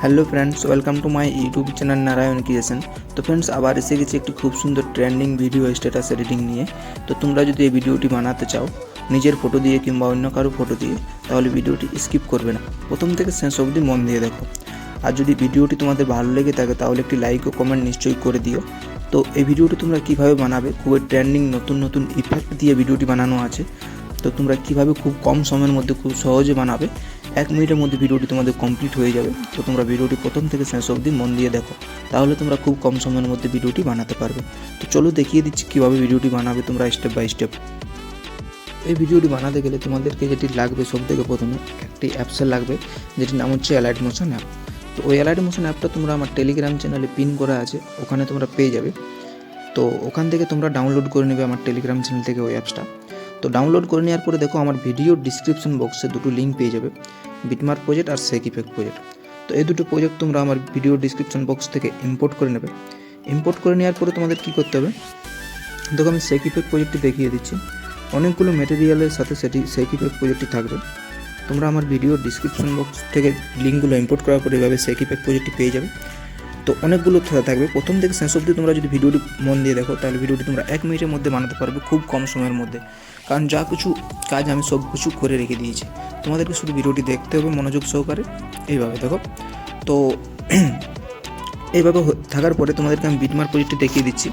Hello friends, welcome to my YouTube channel Narayan creation. তো friends, আবার এসে গেছি একটি খুব সুন্দর ট্রেন্ডিং ভিডিও স্ট্যাটাস এডিটিং নিয়ে। তো তোমরা যদি এই ভিডিওটি বানাতে চাও নিজের ফটো দিয়ে কিংবা অন্য কারো ফটো দিয়ে, তাহলে ভিডিওটি স্কিপ করবে না, প্রথম থেকে শেষ অবধি মন দিয়ে দেখো। আর যদি ভিডিওটি তোমাদের ভালো লেগে থাকে তাহলে একটি লাইক ও কমেন্ট নিশ্চয়ই করে দিও। তো এই ভিডিওটি তোমরা কীভাবে বানাবে, খুবই ট্রেন্ডিং নতুন ইফেক্ট দিয়ে ভিডিওটি বানানো আছে। তো তোমরা কীভাবে খুব কম সময়ের মধ্যে খুব সহজে বানাবে, 1 মিনিটের মধ্যে ভিডিওটি তোমাদের কমপ্লিট হয়ে যাবে। তো তোমরা ভিডিওটি প্রথম থেকে শেষ অবধি মন দিয়ে দেখো, তাহলে তোমরা খুব কম সময়ের মধ্যে ভিডিওটি বানাতে পারবে। তো চলো দেখিয়ে দিচ্ছি কীভাবে ভিডিওটি বানাবে তোমরা স্টেপ বাই স্টেপ। এই ভিডিওটি বানাতে গেলে তোমাদেরকে যেটি লাগবে, সব থেকে প্রথমে একটি অ্যাপসের লাগবে, যেটির নাম হচ্ছে অ্যালাইট মোশন অ্যাপ। তো ওই অ্যালাইট মোশন অ্যাপটা তোমরা আমার টেলিগ্রাম চ্যানেলে পিন করা আছে, ওখানে তোমরা পেয়ে যাবে। তো ওখান থেকে তোমরা ডাউনলোড করে নেবে আমার টেলিগ্রাম চ্যানেল থেকে ওই অ্যাপসটা। তো ডাউনলোড করে নেওয়ার পরে দেখো আমার ভিডিও ডিসক্রিপশন বক্সে দুটো লিঙ্ক পেয়ে যাবে, বিটমার্ক প্রজেক্ট আর শেক ইফেক্ট প্রজেক্ট। তো এই দুটো প্রজেক্ট তোমরা আমার ভিডিও ডিসক্রিপশন বক্স থেকে ইম্পোর্ট করে নেবে। ইম্পোর্ট করে নেওয়ার পরে তোমাদের কী করতে হবে, দেখো আমি শেক ইফেক্ট প্রজেক্টটি দেখিয়ে দিচ্ছি। অনেকগুলো ম্যাটেরিয়ালের সাথে সেটি শেক ইফেক্ট প্রজেক্টটি থাকবে। তোমরা আমার ভিডিও ডিসক্রিপশন বক্স থেকে লিঙ্কগুলো ইম্পোর্ট করার পরে এভাবে শেক ইফেক্ট প্রজেক্টটি পেয়ে যাবে। তো অনেকগুলো থাকবে, প্রথম থেকে শেষ অবধি তোমরা যদি ভিডিওটি মন দিয়ে দেখো, তাহলে ভিডিওটি তোমরা 1 মিনিটের মধ্যে বানাতে পারবে, খুব কম সময়ের মধ্যে। কারণ যা কিছু কাজ আমি সব কিছু করে রেখে দিয়েছি, তোমাদেরকে শুধু ভিডিওটি দেখতে হবে মনোযোগ সহকারে। এইভাবে দেখো। তো এইভাবে থাকার পরে তোমাদেরকে আমি বিটমার্ক প্রজেক্টটি দেখিয়ে দিচ্ছি।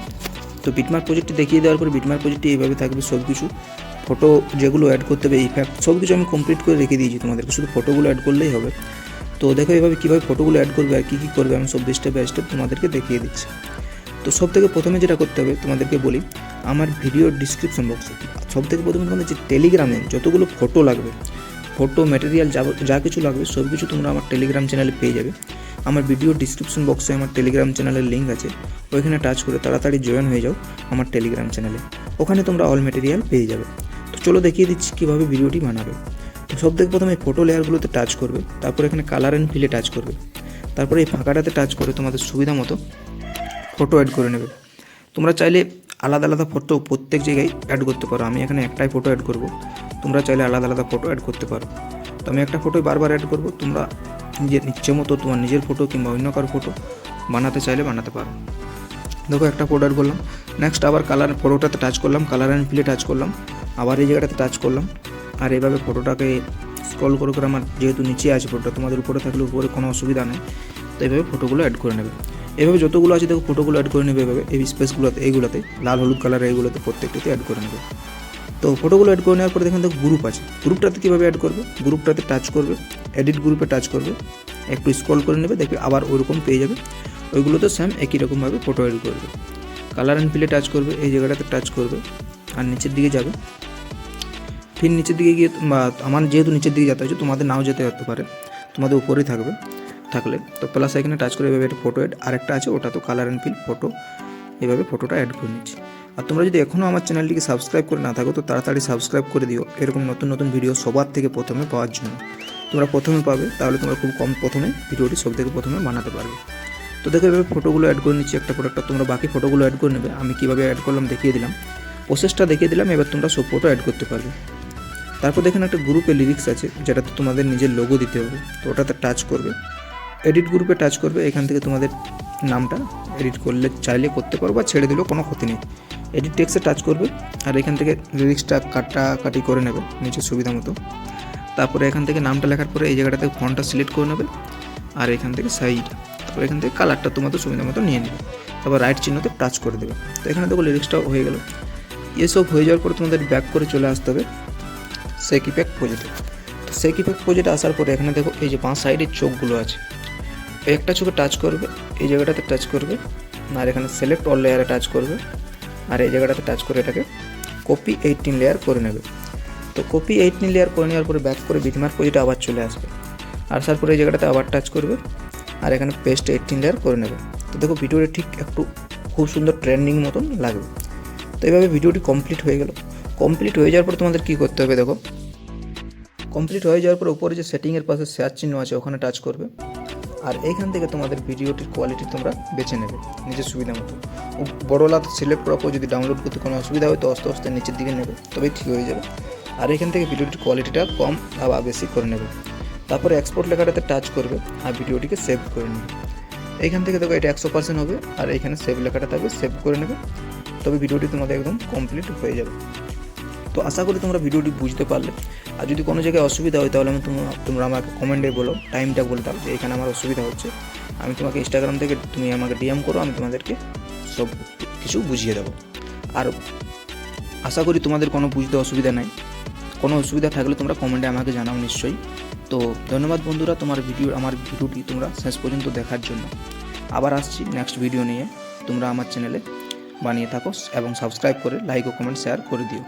তো বিটমার্ক প্রজেক্টটি দেখিয়ে দেওয়ার পরে বিটমার্ক প্রজেক্টটি এইভাবে থাকবে, সব কিছু ফটো যেগুলো অ্যাড করতে হবে, ইফেক্ট সব কিছু আমি কমপ্লিট করে রেখে দিয়েছি, তোমাদেরকে শুধু ফটোগুলো অ্যাড করলেই হবে। তো দেখো এইভাবে কীভাবে ফটোগুলো অ্যাড করবে আর কী করবে আমি সব স্টেপ বাই স্টেপ তোমাদেরকে দেখিয়ে দিচ্ছি। তো সব থেকে প্রথমে যেটা করতে হবে তোমাদেরকে বলি, আমার ভিডিও ডিসক্রিপশন বক্সে সব থেকে প্রথমে তোমাদের যে টেলিগ্রামে যতগুলো ফটো লাগবে, ফটো ম্যাটেরিয়াল যা কিছু লাগবে সব কিছু তোমরা আমার টেলিগ্রাম চ্যানেলে পেয়ে যাবে। আমার ভিডিও ডিসক্রিপশন বক্সে আমার টেলিগ্রাম চ্যানেলের লিঙ্ক আছে, ওইখানে টাচ করে তাড়াতাড়ি জয়েন হয়ে যাও আমার টেলিগ্রাম চ্যানেলে, ওখানে তোমরা অল ম্যাটেরিয়াল পেয়ে যাবে। তো চলো দেখিয়ে দিচ্ছি কীভাবে ভিডিওটি বানাবে। তো সব থেকে প্রথমে ফটো লেয়ারগুলোতে টাচ করবে, তারপর এখানে কালার অ্যান্ড ফিলে টাচ করবে, তারপরে এই ফাঁকাটাতে টাচ করে তোমাদের সুবিধা মতো ফটো অ্যাড করে নেবে। তোমরা চাইলে আলাদা আলাদা ফটো প্রত্যেক জায়গায় অ্যাড করতে পারো, আমি এখানে একটাই ফটো অ্যাড করব। তোমরা চাইলে আলাদা আলাদা ফটো অ্যাড করতে পারো। তো আমি একটা ফটোই বারবার অ্যাড করব, তোমরা নিজের ইচ্ছে মতো তোমার নিজের ফটো কিংবা অন্য কারো ফটো বানাতে চাইলে বানাতে পারো। দেখো একটা ফটো অ্যাড করলাম, নেক্সট আবার কালার ফটোটাতে টাচ করলাম, কালার অ্যান্ড ফিলে টাচ করলাম, আবার এই জায়গাটাতে টাচ করলাম। আর এভাবে ফটোটাকে স্ক্রল করে করে আমার যেহেতু নিচে আছে ফটোটা, তোমাদের উপরে থাকলে উপরে কোনো অসুবিধা নেই। তো এইভাবে ফটোগুলো অ্যাড করে নেবে। এভাবে যতগুলো আছে দেখো ফটোগুলো অ্যাড করে নেবে এভাবে, এই স্পেসগুলোতে এইগুলোতে লাল হলুদ কালার এইগুলোতে প্রত্যেকটাতে অ্যাড করে নেবে। তো ফটোগুলো অ্যাড করে নেওয়ার পরে দেখেন দেখো গ্রুপ আছে, গ্রুপটাতে কীভাবে অ্যাড করবে, গ্রুপটাতে টাচ করবে, এডিট গ্রুপে টাচ করবে, একটু স্ক্রল করে নেবে, দেখবে আবার ওইরকম পেয়ে যাবে। ওইগুলোতে সেম একই রকমভাবে ফটো অ্যাড করবে। কালার অ্যান্ড ফিলে টাচ করবে, এই জায়গাটাতে টাচ করবে আর নিচের দিকে যাবে। ফির নিচের দিকে গিয়ে আমার যেহেতু নিচের দিকে যেতে হচ্ছে, তোমাদের নাও যেতে হতে পারে, তোমাদের উপরেই থাকলে তো প্লাস এখানে টাচ করে এভাবে একটা ফটো অ্যাড, আরেকটা আছে ওটা তো কালার অ্যান্ড ফিল ফটো, এভাবে ফটোটা অ্যাড করে নিচ্ছি। আর তোমরা যদি এখনও আমার চ্যানেলটিকে সাবস্ক্রাইব করে না থাকো, তো তাড়াতাড়ি সাবস্ক্রাইব করে দিও, এরকম নতুন ভিডিও সবার থেকে প্রথমে পাওয়ার জন্য। তোমরা প্রথমে পাবে, তাহলে তোমরা খুব কম প্রথমে ভিডিওটি সব থেকে প্রথমে বানাতে পারবে। তো দেখো এভাবে ফটোগুলো অ্যাড করে নিচ্ছি একটা পর একটা, তোমরা বাকি ফটোগুলো অ্যাড করে নেবে। আমি কীভাবে অ্যাড করলাম দেখিয়ে দিলাম, প্রসেসটা দেখিয়ে দিলাম, এবার তোমরা সব ফটো অ্যাড করতে পারবে। তারপর দেখেন একটা গ্রুপে লিরিক্স আছে, যেটাতে তোমাদের নিজের লোগো দিতে হবে। তো ওটাতে টাচ করবে, এডিট গ্রুপে টাচ করবে, এখান থেকে তোমাদের নামটা এডিট করলে চাইলে করতে পারো বা ছেড়ে দিলেও কোনো ক্ষতি নেই। এডিট টেক্সটে টাচ করবে আর এখান থেকে লিরিক্সটা কাটাকাটি করে নেবে নিজের সুবিধা মতো। তারপরে এখান থেকে নামটা লেখার পরে এই জায়গাটাতে ফন্টটা সিলেক্ট করে নেবে আর এখান থেকে সাইড, তারপর এখান থেকে কালারটা তোমাদের সুবিধা মতো নিয়ে নেবে, তারপর রাইট চিহ্নতে টাচ করে দেবে। তো এখানে দেখো লিরিক্সটাও হয়ে গেল। এসব হয়ে যাওয়ার পরে তোমাদের ব্যাক করে চলে আসতে হবে শেক ইফেক্ট প্রজেক্টে। তো শেক ইফেক্ট প্রজেক্টে আসার পরে এখানে দেখো এই যে বাঁ সাইডের চোখগুলো আছে, একটা চোখে টাচ করবে, এই জায়গাটাতে টাচ করবে আর এখানে সিলেক্ট অল লেয়ারে টাচ করবে আর এই জায়গাটাতে টাচ করে এটাকে কপি 18 লেয়ার করে নেবে। তো কপি 18 লেয়ার করে নেওয়ার পরে ব্যাক করে বিটমার্ক প্রজেক্টে আবার চলে আসবে, আসার পরে এই জায়গাটাতে আবার টাচ করবে আর এখানে পেস্ট 18 লেয়ার করে নেবে। তো দেখো ভিডিওটা ঠিক একটু খুব সুন্দর ট্রেন্ডিং মতন লাগবে। তো এইভাবে ভিডিওটি কমপ্লিট হয়ে গেল। কমপ্লিট হয়ে যাওয়ার পর তোমাদের কী করতে হবে, দেখো কমপ্লিট হয়ে যাওয়ার পর উপরে যে সেটিংয়ের পাশে শেয়ার চিহ্ন আছে ওখানে টাচ করবে আর এইখান থেকে তোমাদের ভিডিওটির কোয়ালিটি তোমরা বেছে নেবে নিজের সুবিধা মতো। বড়লা সিলেক্ট করার পর যদি ডাউনলোড করতে কোনো অসুবিধা হয় তো আস্তে আস্তে নিচের দিকে নেবে, তবেই ঠিক হয়ে যাবে। আর এখান থেকে ভিডিওটির কোয়ালিটিটা কম বা বেশি করে নেবে। তারপরে এক্সপোর্ট লেখাটাতে টাচ করবে আর ভিডিওটিকে সেভ করে নেবে। এইখান থেকে দেখো এটা 100% হবে আর এইখানে সেভ লেখাটা থাকবে, সেভ করে নেবে, তবে ভিডিওটি তোমাদের একদম কমপ্লিট হয়ে যাবে। তো আশা করি তোমরা ভিডিওটি বুঝতে পারলে। আর যদি কোনো জায়গায় অসুবিধা হয় তাহলে তোমরা আমাকে কমেন্টে বলো, টাইমটা বলে দাও যে এখানে আমার অসুবিধা হচ্ছে। আমি তোমাকে ইনস্টাগ্রাম থেকে তুমি আমাকে ডিএম করো, আমি তোমাদেরকে সব কিছু বুঝিয়ে দেবো। আর আশা করি তোমাদের কোনো বুঝতে অসুবিধা নাই। কোনো অসুবিধা থাকলে তোমরা কমেন্টে আমাকে জানাও নিশ্চয়ই। তো ধন্যবাদ বন্ধুরা আমার ভিডিওটি তোমরা শেষ পর্যন্ত দেখার জন্য। আবার আসছি নেক্সট ভিডিও নিয়ে। তোমরা আমার চ্যানেলে বানিয়ে থাকো এবং সাবস্ক্রাইব করে লাইক ও কমেন্ট শেয়ার করে দিও।